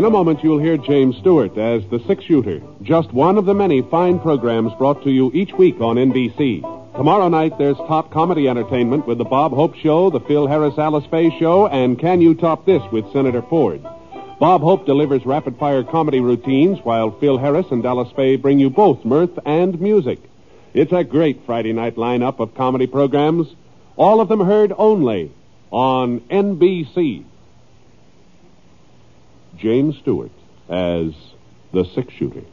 a moment, you'll hear James Stewart as the six-shooter, just one of the many fine programs brought to you each week on NBC. Tomorrow night, there's top comedy entertainment with the Bob Hope Show, the Phil Harris-Alice Faye Show, and Can You Top This with Senator Ford. Bob Hope delivers rapid-fire comedy routines, while Phil Harris and Alice Faye bring you both mirth and music. It's a great Friday night lineup of comedy programs, all of them heard only on NBC. James Stewart as the six-shooter.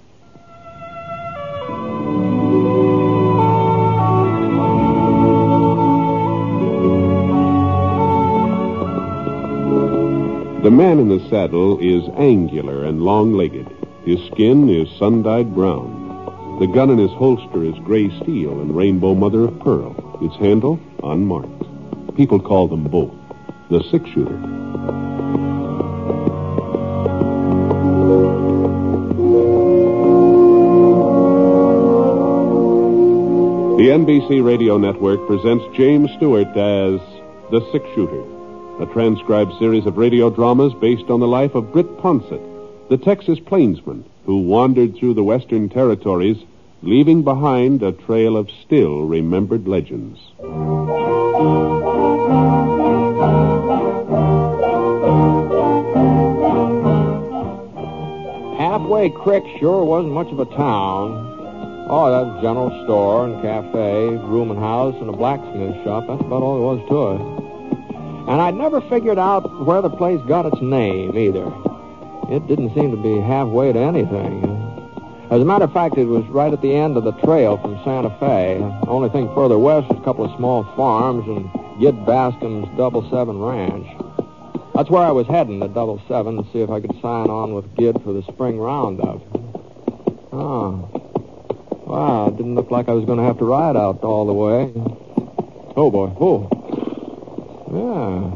The man in the saddle is angular and long-legged. His skin is sun-dyed brown. The gun in his holster is gray steel and rainbow mother of pearl. Its handle, unmarked. People call them both the six-shooter. The NBC Radio Network presents James Stewart as the six-shooter, a transcribed series of radio dramas based on the life of Britt Ponsett, the Texas plainsman who wandered through the Western Territories, leaving behind a trail of still-remembered legends. Halfway Creek sure wasn't much of a town. Oh, that was a general store and cafe, rooming house, and a blacksmith shop. That's about all there was to it. And I'd never figured out where the place got its name, either. It didn't seem to be halfway to anything. As a matter of fact, it was right at the end of the trail from Santa Fe. The only thing further west was a couple of small farms and Gid Bascom's Double 7 Ranch. That's where I was heading, to Double 7, to see if I could sign on with Gid for the spring roundup. Oh. Wow, it didn't look like I was going to have to ride out all the way. Oh, boy. Oh. Yeah.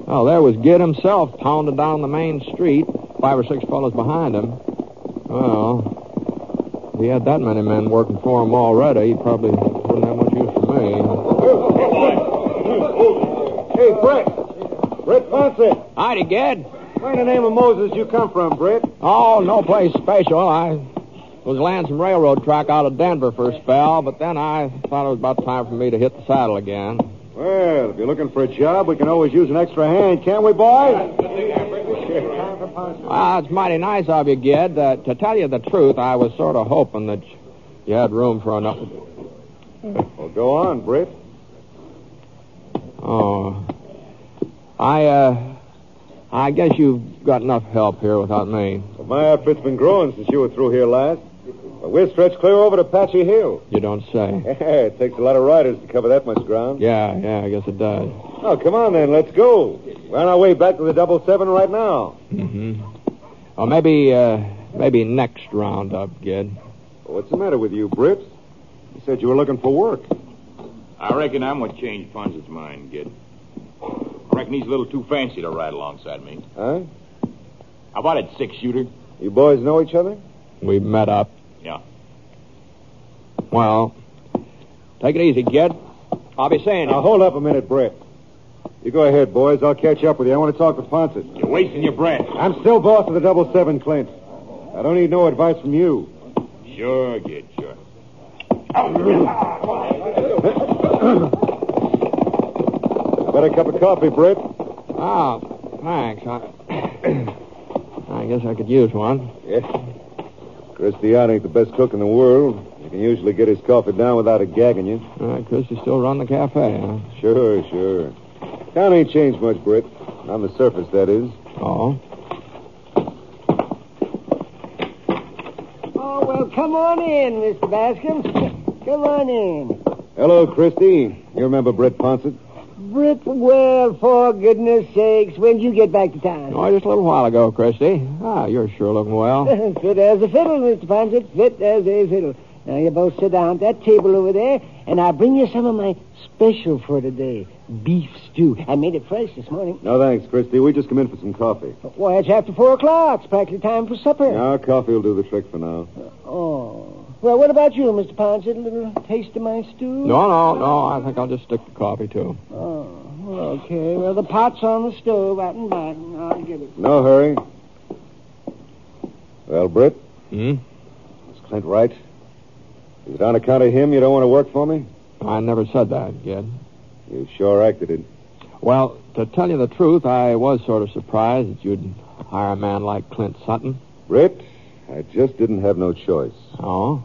Well, there was Gid himself pounding down the main street, 5 or 6 fellows behind him. Well, if he had that many men working for him already, he probably wouldn't have much use for me. Hey, Britt. Britt Ponsett. Howdy, Gid. Where in the name of Moses you come from, Britt? Oh, no place special. I was laying some railroad track out of Denver for a spell, but then I thought it was about time for me to hit the saddle again. Well, if you're looking for a job, we can always use an extra hand, can't we, boys? Well, it's mighty nice of you, Gid. To tell you the truth, I was sort of hoping that you had room for enough. Well, go on, Britt. Oh. I guess you've got enough help here without me. Well, my outfit's been growing since you were through here last. Well, we're stretched clear over to Apache Hill. You don't say. It takes a lot of riders to cover that much ground. Yeah, I guess it does. Oh, come on then, let's go. We're on our way back to the Double 7 right now. Mm-hmm. Well, maybe next roundup, Gid. Well, what's the matter with you, Britt? You said you were looking for work. I reckon I'm what changed Ponsett's mind, Gid. I reckon he's a little too fancy to ride alongside me. Huh? How about it, six-shooter? You boys know each other? We met up. Yeah. Well, take it easy, Gid. I'll be saying it. Now, hold up a minute, Britt. You go ahead, boys. I'll catch up with you. I want to talk to Ponsett. You're wasting your breath. I'm still boss of the Double 7, Clint. I don't need no advice from you. Sure, Gid, sure. Got a cup of coffee, Britt? Oh, thanks. I guess I could use one. Yes. Christian ain't the best cook in the world. He can usually get his coffee down without it gagging you. Christy still run the cafe, huh? Sure. Town ain't changed much, Britt. On the surface, that is. Oh? Oh, well, come on in, Mr. Bascom. Come on in. Hello, Christy. You remember Britt Ponsett? Britt, well, for goodness sakes, when did you get back to town? Oh, just a little while ago, Christy. You're sure looking well. Fit as a fiddle, Mr. Ponsett. Fit as a fiddle. Now, you both sit down at that table over there, and I'll bring you some of my special for today. Beef stew. I made it fresh this morning. No, thanks, Christy. We just come in for some coffee. Why, it's after 4 o'clock. It's practically time for supper. No, coffee will do the trick for now. Oh. Well, what about you, Mr. Ponsett? A little taste of my stew? No. I think I'll just stick to coffee, too. Oh, okay. Well, the pot's on the stove out and back. I'll get it. No hurry. Well, Britt? Hmm? Is Clint right? Is it on account of him you don't want to work for me? I never said that, kid. You sure acted it. Well, to tell you the truth, I was sort of surprised that you'd hire a man like Clint Sutton. Britt, I just didn't have no choice. Oh?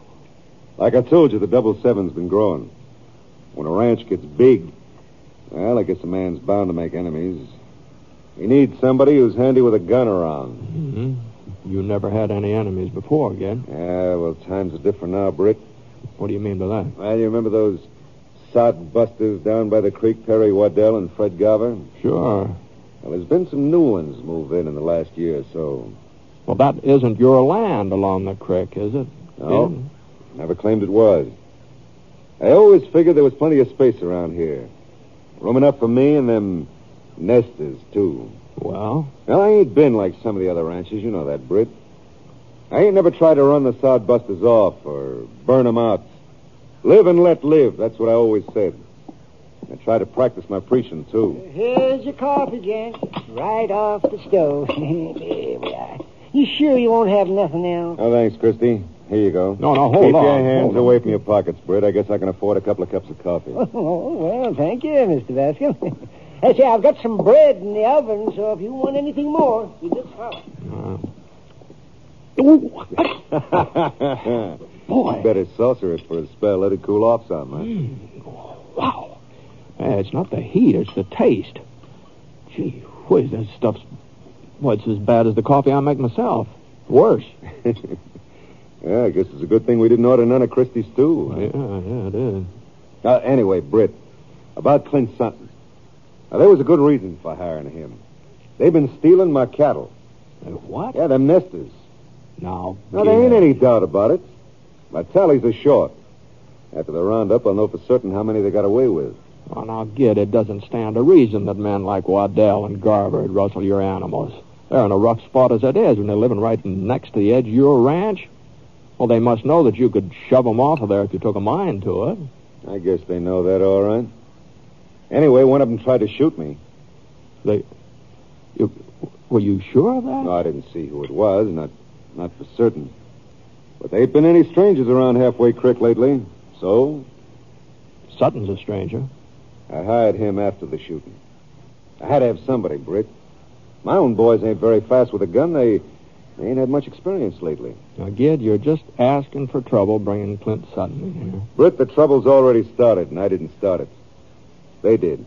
Like I told you, the 77's been growing. When a ranch gets big, well, I guess a man's bound to make enemies. He needs somebody who's handy with a gun around. Mm-hmm. You never had any enemies before, kid. Yeah, well, times are different now, Britt. What do you mean by that? Well, you remember those sod busters down by the creek, Perry Waddell and Fred Garver? Sure. Well, there's been some new ones move in the last year or so. Well, that isn't your land along the creek, is it? No, kid? never claimed it was. I always figured there was plenty of space around here. Room enough for me and them nesters, too. Well? Well, I ain't been like some of the other ranches. You know that, Britt. I ain't never tried to run the sod busters off or burn them out. Live and let live. That's what I always said. I try to practice my preaching, too. Here's your coffee, Jack. Right off the stove. There we are. You sure you won't have nothing else? Oh, thanks, Christy. Here you go. No, hold Keep on. your hands Hold away on. from your pockets, Britt. I guess I can afford a couple of cups of coffee. Oh, well, thank you, Mr. Bascom. I say, I've got some bread in the oven, so if you want anything more, you just holler. Boy. Better saucer it for a spell. Let it cool off some, huh? Wow. Hey, it's not the heat, it's the taste. Gee whiz, that stuff's... Well, it's as bad as the coffee I make myself. Worse. Yeah, I guess it's a good thing we didn't order none of Christie's stew. Yeah, it is. Anyway, Britt, about Clint Sutton. Now, there was a good reason for hiring him. They've been stealing my cattle. What? Yeah, them nesters. Now, There ain't any doubt about it. My tallies are short. After the roundup, I'll know for certain how many they got away with. Oh, now, Gid, it doesn't stand to reason that men like Waddell and Garver would rustle your animals. They're in a rough spot as it is when they're living right next to the edge of your ranch. Well, they must know that you could shove them off of there if you took a mind to it. I guess they know that all right. Anyway, one of them tried to shoot me. Were you sure of that? No, I didn't see who it was, not for certain. But there ain't been any strangers around Halfway Creek lately, so... Sutton's a stranger. I hired him after the shooting. I had to have somebody, Britt. My own boys ain't very fast with a gun. They ain't had much experience lately. Now, Gid, you're just asking for trouble bringing Clint Sutton in here. Britt, the trouble's already started, and I didn't start it. They did.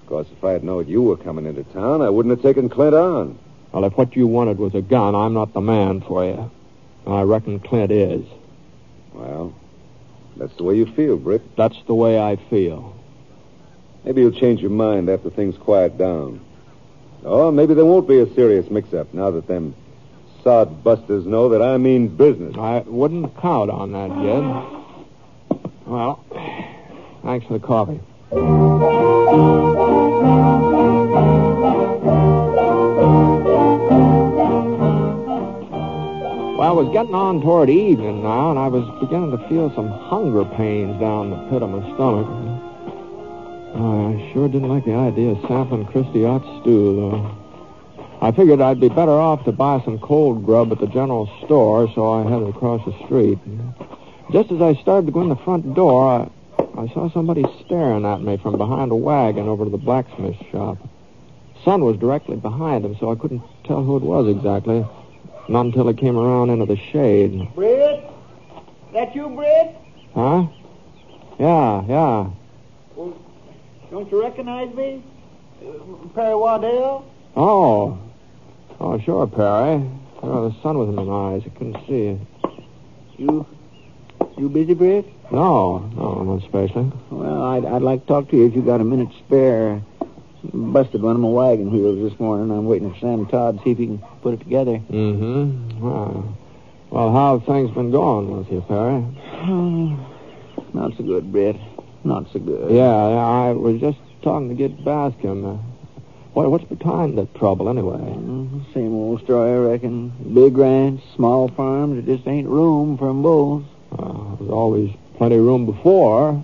Of course, if I had known you were coming into town, I wouldn't have taken Clint on. Well, if what you wanted was a gun, I'm not the man for you. I reckon Clint is. Well, that's the way you feel, Britt. That's the way I feel. Maybe you'll change your mind after things quiet down. Or maybe there won't be a serious mix-up now that them sod busters know that I mean business. I wouldn't count on that, Gid. Well, thanks for the coffee. Well, I was getting on toward evening now, and I was beginning to feel some hunger pains down the pit of my stomach. Oh, I sure didn't like the idea of sampling Christy Ott's stew, though. I figured I'd be better off to buy some cold grub at the general store, so I headed across the street. Just as I started to go in the front door, I saw somebody staring at me from behind a wagon over to the blacksmith shop. The sun was directly behind him, so I couldn't tell who it was exactly. Not until it came around into the shade. Britt? That you, Britt? Huh? Yeah. Well, don't you recognize me? Perry Waddell? Oh, sure, Perry. Oh, the sun was in my eyes. I couldn't see you. You busy, Britt? No, not especially. Well, I'd like to talk to you if you got a minute spare. Busted one of my wagon wheels this morning. I'm waiting for Sam Todd to see if he can put it together. Mm-hmm. Well, how have things been going with you, Perry? Not so good, Britt. Not so good. Yeah, I was just talking to Gid Bascom. What's behind the trouble, anyway? Same old story, I reckon. Big ranch, small farms, there just ain't room for 'em both. There's always plenty of room before.